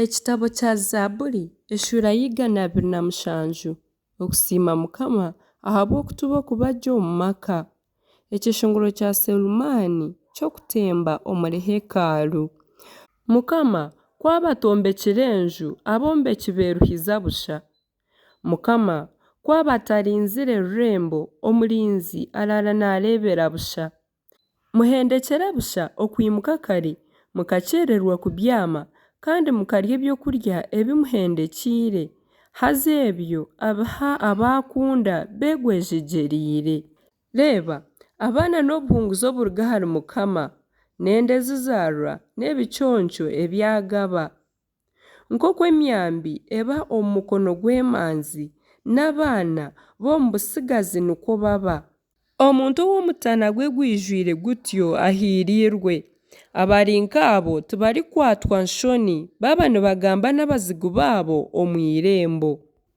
Ekitabo kya Zaaburi eshura y'Igana 27 okusiima Mukama ahabw'okutuba okubagye omu maka. Ekyeshongoro kya Serumaani ky'okutemba omuri hekaalu. Mukama kwabatombekire enju abombeki beeruhiza busha. Mukama kwabatarinzire rurembo omurinzi arara nareebera busha. Muhendekere busha okwimuka kare mukakyererwa kubyama kandi mukarya ebyokurya ebimuhendekiire haza ebyo abiha abakunda begwejegyeriire. Reeba abaana n'obuhunguzi oburuga ahari Mukama n'enda ezizarwa n'ebiconco ebyagaba. Nk'okwo emyambi eba omu mukono gw'emanzi n'abaana b'omu busigazi nikwo baba. Omuntu ow'omutana gwe gwijwire gutyo ahiriirwe. Abari nk'abo tibarikwatwa nshoni baba nibagamba n'abazigu baabo omu irembo.